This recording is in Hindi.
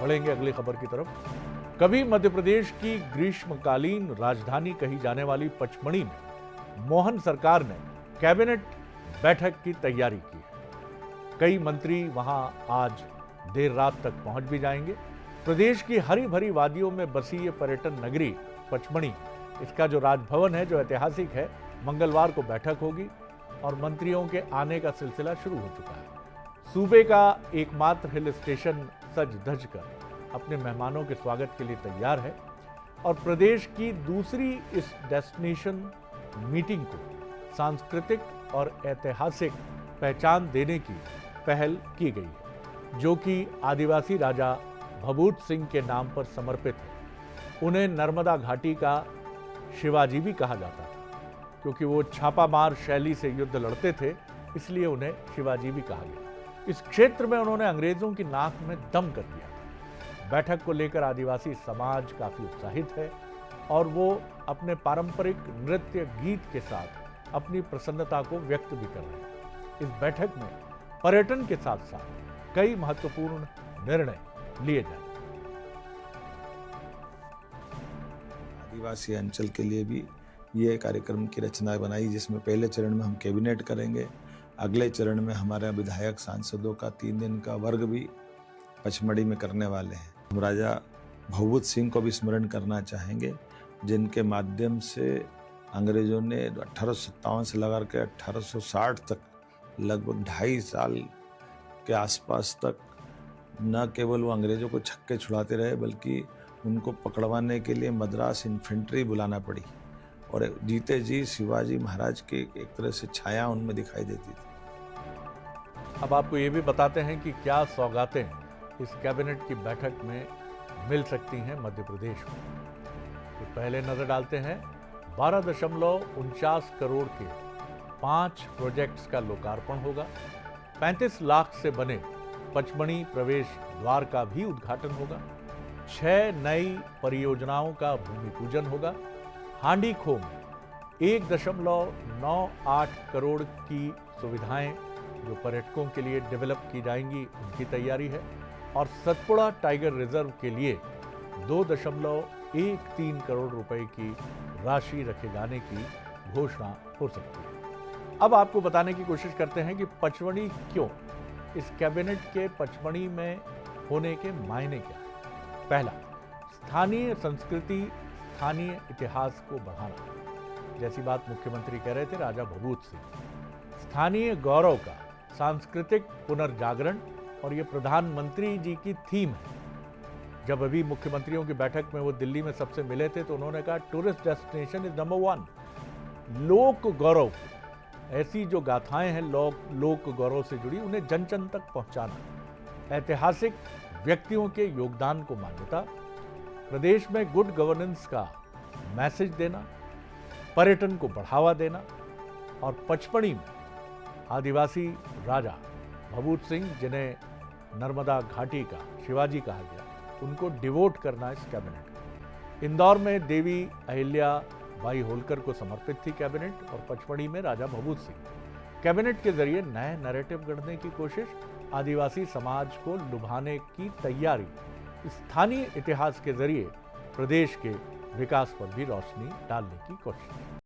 बढ़ेंगे अगली खबर की तरफ। कभी मध्य प्रदेश की ग्रीष्मकालीन राजधानी कही जाने वाली पचमढ़ी में मोहन सरकार ने कैबिनेट बैठक की तैयारी की है। कई मंत्री वहां आज देर रात तक पहुंच भी जाएंगे। प्रदेश की हरी भरी वादियों में बसी ये पर्यटन नगरी पचमढ़ी, इसका जो राजभवन है, जो ऐतिहासिक है, मंगलवार को बैठक होगी और मंत्रियों के आने का सिलसिला शुरू हो चुका है। सूबे का एकमात्र हिल स्टेशन सज धज कर अपने मेहमानों के स्वागत के लिए तैयार है और प्रदेश की दूसरी इस डेस्टिनेशन मीटिंग को सांस्कृतिक और ऐतिहासिक पहचान देने की पहल की गई है, जो कि आदिवासी राजा भभूत सिंह के नाम पर समर्पित है। उन्हें नर्मदा घाटी का शिवाजी भी कहा जाता था, क्योंकि वो छापामार शैली से युद्ध लड़ते थे, इसलिए उन्हें शिवाजी भी कहा गया। इस क्षेत्र में उन्होंने अंग्रेजों की नाक में दम कर दिया था। बैठक को लेकर आदिवासी समाज काफी उत्साहित है और वो अपने पारंपरिक नृत्य गीत के साथ अपनी प्रसन्नता को व्यक्त भी कर रहे हैं। इस बैठक में पर्यटन के साथ साथ कई महत्वपूर्ण निर्णय लिए जाएंगे। आदिवासी अंचल के लिए भी ये कार्यक्रम की रचना बनाई, जिसमें पहले चरण में हम कैबिनेट करेंगे, अगले चरण में हमारे विधायक सांसदों का 3 दिन का वर्ग भी पचमढ़ी में करने वाले हैं। हम राजा भभूत सिंह को भी स्मरण करना चाहेंगे, जिनके माध्यम से अंग्रेजों ने 1857 से लेकर के 1860 तक लगभग 2.5 साल के आसपास तक न केवल वो अंग्रेजों को छक्के छुड़ाते रहे, बल्कि उनको पकड़वाने के लिए मद्रास इन्फेंट्री बुलाना पड़ी और जीते जी शिवाजी महाराज की एक तरह से छाया उनमें दिखाई देती थी। अब आपको ये भी बताते हैं कि क्या सौगातें इस कैबिनेट की बैठक में मिल सकती हैं मध्य प्रदेश में। तो पहले नजर डालते हैं 12.49 करोड़ के 5 प्रोजेक्ट्स का लोकार्पण होगा। 35 लाख से बने पचमढ़ी प्रवेश द्वार का भी उद्घाटन होगा। 6 नई परियोजनाओं का भूमि पूजन होगा। हांडी खो में 1.98 करोड़ की सुविधाएं जो पर्यटकों के लिए डेवलप की जाएंगी, उनकी तैयारी है और सतपुड़ा टाइगर रिजर्व के लिए 2.13 करोड़ रुपए की राशि रखे जाने की घोषणा हो सकती है। अब आपको बताने की कोशिश करते हैं कि पचमढ़ी क्यों, इस कैबिनेट के पचमढ़ी में होने के मायने क्या है। पहला, स्थानीय संस्कृति, स्थानीय इतिहास को बढ़ाना, जैसी बात मुख्यमंत्री कह रहे थे राजा भभूत सिंह। स्थानीय गौरव का सांस्कृतिक पुनर्जागरण, और ये प्रधानमंत्री जी की थीम है। जब अभी मुख्यमंत्रियों की बैठक में वो दिल्ली में सबसे मिले थे तो उन्होंने कहा टूरिस्ट डेस्टिनेशन इज नंबर 1। लोक गौरव, ऐसी जो गाथाएं हैं लोक गौरव से जुड़ी, उन्हें जन जन तक पहुंचाना, ऐतिहासिक व्यक्तियों के योगदान को मान्यता, प्रदेश में गुड गवर्नेंस का मैसेज देना, पर्यटन को बढ़ावा देना और पचमढ़ी में आदिवासी राजा भभूत सिंह, जिन्हें नर्मदा घाटी का शिवाजी कहा गया, उनको डिवोट करना इस कैबिनेट। इंदौर में देवी अहिल्या बाई होलकर को समर्पित थी कैबिनेट और पचमढ़ी में राजा भभूत सिंह। कैबिनेट के जरिए नए नैरेटिव गढ़ने की कोशिश, आदिवासी समाज को लुभाने की तैयारी, स्थानीय इतिहास के जरिए प्रदेश के विकास पर भी रोशनी डालने की कोशिश।